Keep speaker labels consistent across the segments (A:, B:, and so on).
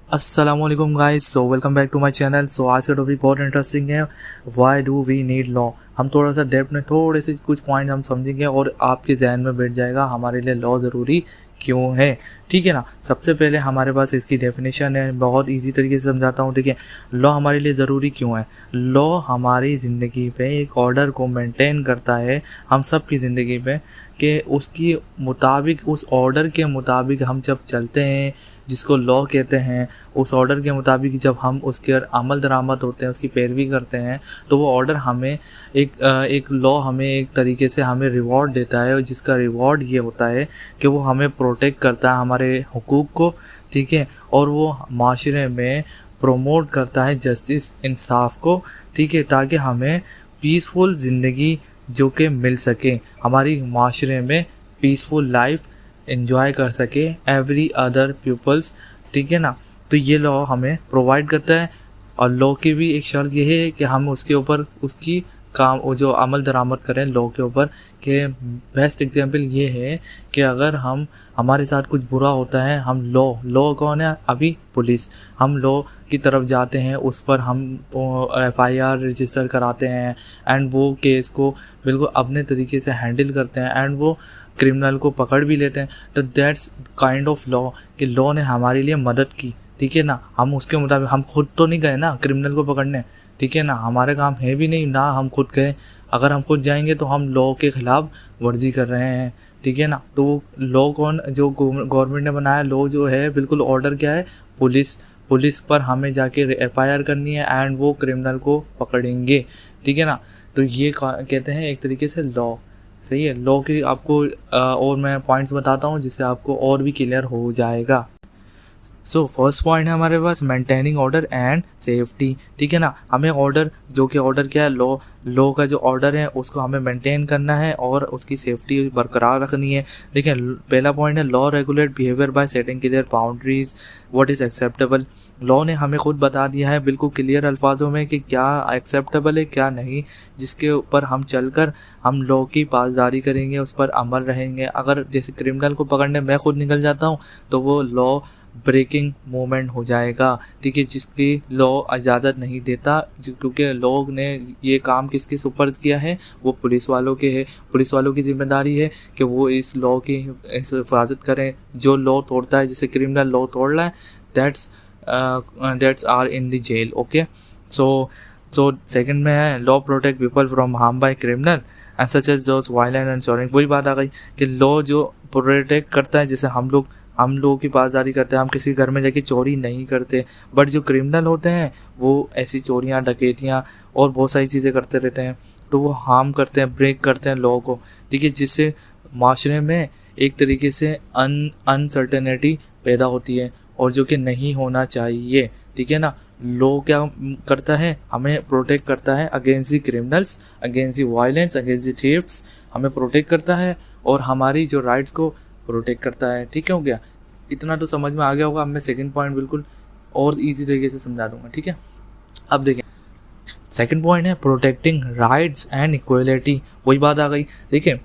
A: अस्सलाम वालेकुम guys, so welcome back to my channel. So आज का टॉपिक बहुत इंटरेस्टिंग है। Why do we need law. हम थोड़ा सा डेप्थ में थोड़े से कुछ पॉइंट हम समझेंगे और आपके जहन में बैठ जाएगा हमारे लिए लॉ ज़रूरी क्यों है। ठीक है ना। सबसे पहले हमारे पास इसकी डेफिनेशन है, बहुत इजी तरीके से समझाता हूँ। ठीक है, लॉ हमारे लिए ज़रूरी क्यों है। लॉ हमारी ज़िंदगी पे एक ऑर्डर को मेंटेन करता है, हम सब की ज़िंदगी पे, कि उसकी मुताबिक, उस ऑर्डर के मुताबिक हम जब चलते हैं, जिसको लॉ कहते हैं, उस ऑर्डर के मुताबिक जब हम उसके अमल दरामद होते हैं, उसकी पैरवी करते हैं, तो वो ऑर्डर हमें एक लॉ हमें एक तरीके से हमें रिवॉर्ड देता है, और जिसका रिवॉर्ड ये होता है कि वो हमें प्रोटेक्ट करता है हमारे हुकूक को। ठीक है, और वो माशरे में प्रमोट करता है जस्टिस, इंसाफ को। ठीक है, ताकि हमें पीसफुल ज़िंदगी जो कि मिल सके, हमारी माशरे में पीसफुल लाइफ एंजॉय कर सके एवरी अदर पीपल्स। ठीक है ना। तो ये लॉ हमें प्रोवाइड करता है, और लॉ की भी एक शर्त ये है कि हम उसके ऊपर उसकी काम वो जो अमल दरामद करें लॉ के ऊपर। कि बेस्ट एग्जांपल ये है कि अगर हमारे साथ कुछ बुरा होता है, हम लॉ कौन है अभी? पुलिस। हम लॉ की तरफ जाते हैं, उस पर हम FIR रजिस्टर कराते हैं, एंड वो केस को बिल्कुल अपने तरीके से हैंडल करते हैं, एंड वो क्रिमिनल को पकड़ भी लेते हैं। तो दैट्स काइंड ऑफ लॉ, कि लॉ ने हमारे लिए मदद की। ठीक है ना। हम उसके मुताबिक, हम खुद तो नहीं गए ना क्रिमिनल को पकड़ने। ठीक है ना, हमारे काम है भी नहीं ना हम खुद गए। अगर हम खुद जाएंगे तो हम लॉ के ख़िलाफ़ वर्जी कर रहे हैं। ठीक है ना। तो वो लॉ कौन, जो गवर्नमेंट ने बनाया लॉ जो है, बिल्कुल ऑर्डर क्या है? पुलिस पर हमें जाके FIR करनी है, एंड वो क्रिमिनल को पकड़ेंगे। ठीक है ना। तो ये कहते हैं एक तरीके से लॉ। सही है। लॉ की आपको और मैं पॉइंट्स बताता हूँ जिससे आपको और भी क्लियर हो जाएगा। सो फर्स्ट पॉइंट है हमारे पास मेंटेनिंग ऑर्डर एंड सेफ्टी। ठीक है ना। हमें ऑर्डर, जो कि ऑर्डर क्या है, लॉ का जो ऑर्डर है उसको हमें मेंटेन करना है और उसकी सेफ्टी बरकरार रखनी है। ठीक है। पहला पॉइंट है law regulate behaviour bye setting clear boundaries, what is acceptable. Law ने हमें खुद बता दिया है बिल्कुल क्लियर अल्फाजों में कि क्या एक्सेप्टेबल है क्या नहीं, जिसके ऊपर हम चलकर हम लॉ की पासदारी करेंगे, उस पर अमल रहेंगे। अगर जैसे क्रिमिनल को पकड़ने मैं खुद निकल जाता हूँ तो वो लॉ ब्रेकिंग मूवमेंट हो जाएगा। ठीक है, जिसकी लॉ इजाज़त नहीं देता, क्योंकि लोग ने ये काम किसके सुपर्द किया है, वो पुलिस वालों के है। पुलिस वालों की जिम्मेदारी है कि वो इस लॉ की हिफाजत करें। जो लॉ तोड़ता है, जैसे क्रिमिनल लॉ तोड़ रहा है, that's are in the jail. Okay. So second में है law protect people from harm by criminal and such as those violent and shoring. वही बात आ गई कि लॉ जो प्रोटेक्ट करता है, जैसे हम लोगों की पासदारी करते हैं, हम किसी घर में जाके चोरी नहीं करते। बट जो क्रिमिनल होते हैं वो ऐसी चोरियां, डकैतियां और बहुत सारी चीज़ें करते रहते हैं, तो वो हार्म करते हैं, ब्रेक करते हैं लॉ को। ठीक है, जिससे माशरे में एक तरीके से अनसर्टेनिटी पैदा होती है, और जो कि नहीं होना चाहिए। ठीक है ना। लॉ क्या करता है? हमें प्रोटेक्ट करता है against the criminals, against the violence, against the thieves. हमें प्रोटेक्ट करता है और हमारी जो राइट्स को प्रोटेक्ट करता है। ठीक है, हो गया। इतना तो समझ में आ गया होगा। अब मैं सेकंड पॉइंट बिल्कुल और इजी तरीके से समझा दूंगा। ठीक है, अब देखें सेकंड पॉइंट है प्रोटेक्टिंग राइट्स एंड इक्वलिटी। वही बात आ गई। देखिए,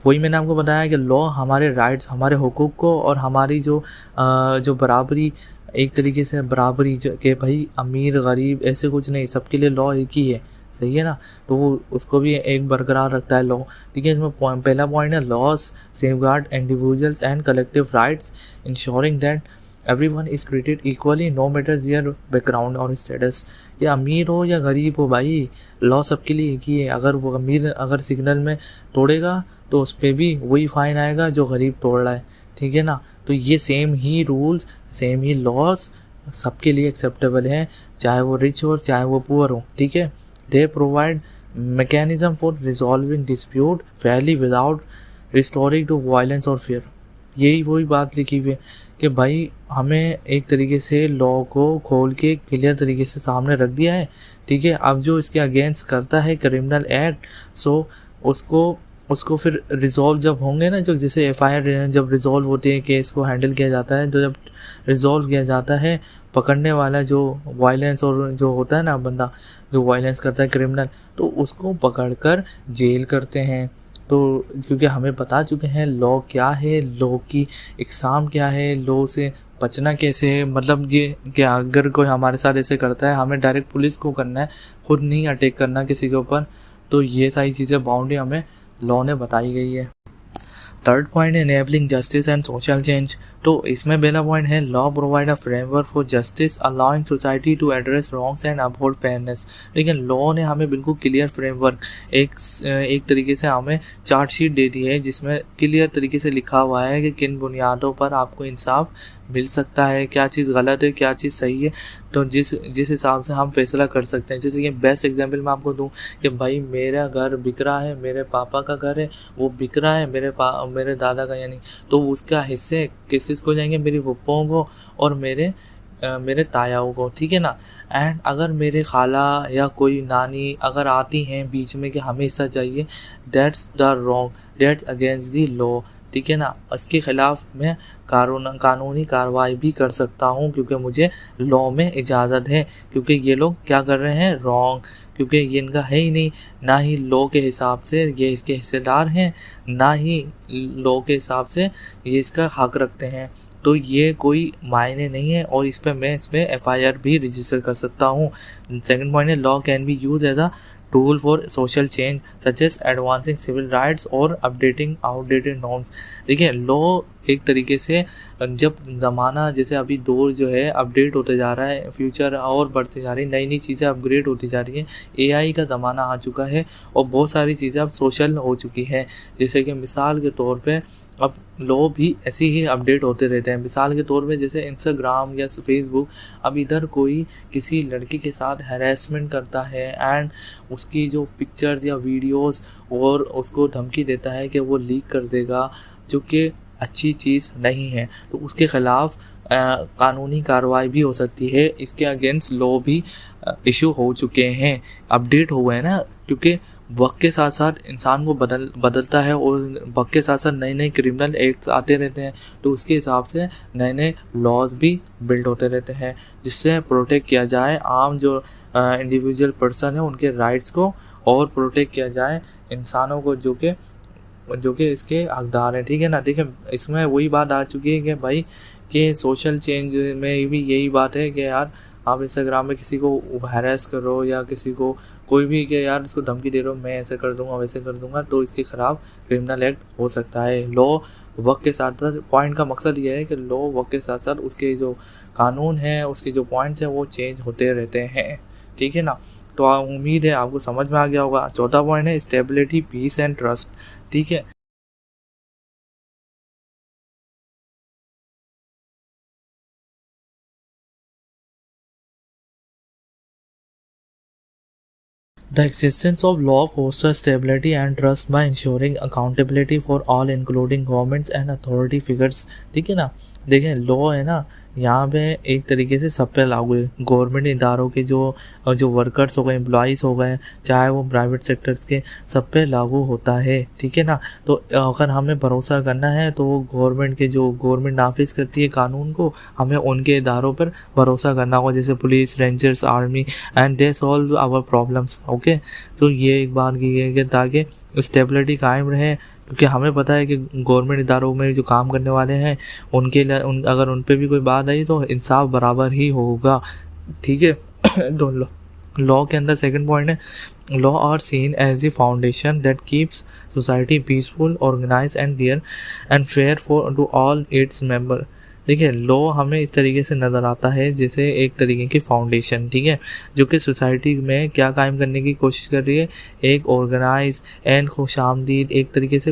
A: वही मैंने आपको बताया कि लॉ हमारे राइट्स, हमारे हुकूक को, और हमारी जो बराबरी, एक तरीके से बराबरी, जो कि भाई अमीर गरीब ऐसे कुछ नहीं, सबके लिए लॉ एक ही है। सही है ना। तो वो उसको भी एक बरकरार रखता है लॉ। ठीक है, इसमें पहला पॉइंट है laws safeguard individuals and collective rights insuring that everyone is treated equally no matter their background और स्टेटस। या अमीर हो या गरीब हो, भाई लॉ सबके लिए एक ही है। अगर वो अमीर अगर सिग्नल में तोड़ेगा तो उस पर भी वही फाइन आएगा जो गरीब तोड़ रहा है। ठीक है ना। तो ये सेम ही रूल्स, सेम ही लॉस सबके लिए एक्सेप्टेबल हैं, चाहे वो रिच हो चाहे वो पुअर हो। ठीक है। They provide mechanism for resolving dispute fairly without restoring to violence और फियर। यही वही बात लिखी हुई है कि भाई हमें एक तरीके से लॉ को खोल के क्लियर तरीके से सामने रख दिया है। ठीक है। अब जो इसके अगेंस्ट करता है क्रिमिनल एक्ट, सो उसको फिर रिजॉल्व जब होंगे ना, जो जैसे FIR जब रिजॉल्व होती है, केस को हैंडल किया जाता है, तो जब रिजॉल्व किया जाता है, पकड़ने वाला जो वायलेंस और जो होता है ना बंदा जो वायलेंस करता है क्रिमिनल, तो उसको पकड़कर जेल करते हैं। तो क्योंकि हमें बता चुके हैं लॉ क्या है, लॉ की इकसाम क्या है, लॉ से बचना कैसे है, मतलब ये कि अगर कोई हमारे साथ ऐसे करता है हमें डायरेक्ट पुलिस को करना है, खुद नहीं अटैक करना किसी के ऊपर। तो ये सारी चीज़ें बाउंड्री हमें लॉ ने बताई गई है। थर्ड पॉइंट है enabling justice and social change. तो इसमें पहला पॉइंट है law provide a framework for justice allowing society to address wrongs and uphold fairness. लेकिन लॉ ने हमें बिल्कुल क्लियर फ्रेमवर्क, एक तरीके से हमें चार्जशीट दे दी है जिसमें क्लियर तरीके से लिखा हुआ है कि किन बुनियादों पर आपको इंसाफ मिल सकता है, क्या चीज़ गलत है, क्या चीज़ सही है। तो जिस जिस हिसाब से हम फैसला कर सकते हैं, जैसे कि बेस्ट एग्जांपल मैं आपको दूं कि भाई मेरा घर बिक रहा है, मेरे पापा का घर है वो बिक रहा है, मेरे दादा का यानी, तो उसका हिस्से किस किस को जाएंगे, मेरी फूफों को और मेरे तायाओं को, ठीक है ना। एंड अगर मेरे खाला या कोई नानी अगर आती हैं बीच में कि हमें हिस्सा चाहिए, that's the wrong, that's against the law, ठीक है ना। इसके खिलाफ मैं कानूनी कार्रवाई भी कर सकता हूँ क्योंकि मुझे लॉ में इजाज़त है, क्योंकि ये लोग क्या कर रहे हैं, रॉन्ग, क्योंकि ये इनका है ही नहीं, ना ही लॉ के हिसाब से ये इसके हिस्सेदार हैं, ना ही लॉ के हिसाब से ये इसका हक रखते हैं। तो ये कोई मायने नहीं है और इस पर FIR भी रजिस्टर कर सकता हूँ। सेकंड पॉइंट है law can be use as a tool for social change such as advancing civil rights और अपडेटिंग आउटडेटेड नॉर्म्स। देखिए लॉ एक तरीके से जब ज़माना जैसे अभी दौर जो है अपडेट होते जा रहा है, फ्यूचर और बढ़ती जा रही है, नई नई चीज़ें अपग्रेड होती जा रही है, AI का ज़माना आ चुका है और बहुत सारी चीज़ें अब सोशल हो चुकी हैं। जैसे कि मिसाल के तौर पे अब लॉ भी ऐसे ही अपडेट होते रहते हैं। मिसाल के तौर पे जैसे इंस्टाग्राम या फेसबुक, अब इधर कोई किसी लड़की के साथ हैरेसमेंट करता है एंड उसकी जो पिक्चर्स या वीडियोस और उसको धमकी देता है कि वो लीक कर देगा, जो कि अच्छी चीज़ नहीं है, तो उसके ख़िलाफ़ कानूनी कार्रवाई भी हो सकती है। इसके अगेंस्ट लॉ भी इशू हो चुके हैं, अपडेट हुए हैं ना, क्योंकि वक्त के साथ साथ इंसान को बदलता है और वक्त के साथ साथ नए नए क्रिमिनल एक्ट्स आते रहते हैं, तो उसके हिसाब से नए नए लॉज भी बिल्ड होते रहते हैं जिससे प्रोटेक्ट किया जाए आम जो इंडिविजुअल पर्सन है उनके राइट्स को, और प्रोटेक्ट किया जाए इंसानों को जो कि इसके हकदार हैं, ठीक है ना। देखिए इसमें वही बात आ चुकी है कि भाई कि सोशल चेंज में भी यही बात है कि यार आप इंस्टाग्राम में किसी को हैरेस करो या किसी को कोई भी कि यार इसको धमकी दे रहे हो, मैं ऐसे कर दूंगा वैसे कर दूंगा, तो इसके खिलाफ क्रिमिनल एक्ट हो सकता है। लॉ वक्त के साथ साथ, पॉइंट का मकसद ये है कि लॉ वक्त के साथ साथ उसके जो कानून हैं, उसके जो पॉइंट्स हैं वो चेंज होते रहते हैं, ठीक है ना। तो उम्मीद है आपको समझ में आ गया होगा। चौथा पॉइंट है स्टेबिलिटी, पीस एंड ट्रस्ट, ठीक है। The existence of law fosters stability and trust by ensuring accountability for all including governments and authority figures, ठीक है ना। देखें लॉ है ना, यहाँ पे एक तरीके से सब पे लागू है। गवर्नमेंट इदारों के जो वर्कर्स हो गए, एम्प्लॉयज़ हो गए, चाहे वो प्राइवेट सेक्टर्स के, सब पे लागू होता है, ठीक है ना। तो अगर हमें भरोसा करना है तो गवर्नमेंट नाफिज करती है कानून को, हमें उनके इदारों पर भरोसा करना होगा, जैसे police, rangers, army, and they solve our problems, okay. तो ये एक बात की है कि ताकि स्टेबिलिटी कायम रहे, क्योंकि हमें पता है कि गवर्नमेंट इदारों में जो काम करने वाले हैं उनके लिए अगर उन पे भी कोई बात आई तो इंसाफ बराबर ही होगा, ठीक है। तो लॉ के अंदर सेकंड पॉइंट है law are seen as the foundation that keeps society peaceful, organise and fair for to all its member. देखिए लॉ हमें इस तरीके से नज़र आता है जैसे एक तरीके की फाउंडेशन, ठीक है, जो कि सोसाइटी में क्या कायम करने की कोशिश कर रही है, एक ऑर्गेनाइज एंड खुशामदीद, एक तरीके से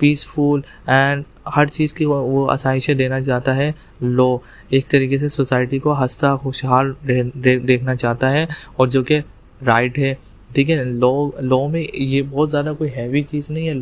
A: पीसफुल एंड हर चीज़ की वो आसाइशें देना चाहता है। लॉ एक तरीके से सोसाइटी को हंसता खुशहाल देखना चाहता है और जो कि राइट है, ठीक है। लॉ में ये बहुत ज़्यादा कोई हैवी चीज़ नहीं है।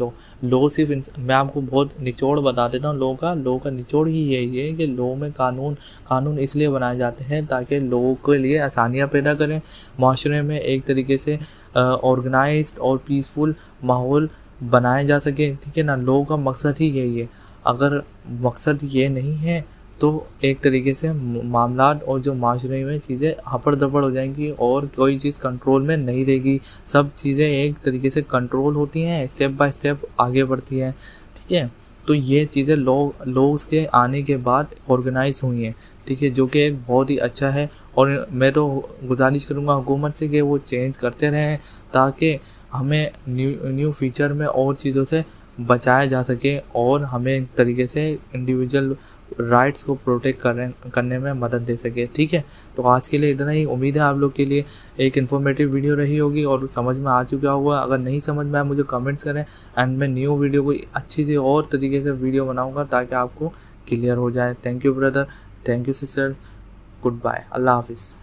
A: लॉ सिर्फ मैं आपको बहुत निचोड़ बता देता हूँ लॉ का निचोड़ ही यही है कि लॉ में कानून इसलिए बनाए जाते हैं ताकि लोगों के लिए आसानियाँ पैदा करें, माशरे में एक तरीके से ऑर्गेनाइज्ड और पीसफुल माहौल बनाया जा सके, ठीक है ना। लॉ का मकसद ही यही है। अगर मकसद ये नहीं है तो एक तरीके से मामलात और जो माशरे में चीज़ें हपड़ दपड़ हो जाएंगी और कोई चीज़ कंट्रोल में नहीं रहेगी। सब चीज़ें एक तरीके से कंट्रोल होती हैं, स्टेप बाय स्टेप आगे बढ़ती हैं, ठीक है। तो ये चीज़ें लोग के आने के बाद ऑर्गेनाइज हुई हैं, ठीक है, जो कि एक बहुत ही अच्छा है। और मैं तो गुजारिश करूँगा हुकूमत से कि वो चेंज करते रहें ताकि हमें न्यू फ्यूचर में और चीज़ों से बचाया जा सके और हमें एक तरीके से इंडिविजुअल राइट्स को प्रोटेक्ट करने में मदद दे सके, ठीक है। तो आज के लिए इतना ही। उम्मीद है आप लोग के लिए एक इन्फॉर्मेटिव वीडियो रही होगी और समझ में आ चुका होगा। अगर नहीं समझ में आया मुझे कमेंट्स करें एंड मैं न्यू वीडियो को अच्छी से और तरीके से वीडियो बनाऊँगा ताकि आपको क्लियर हो जाए। Thank you brother, thank you sister, good bye, अल्लाह हाफिज़।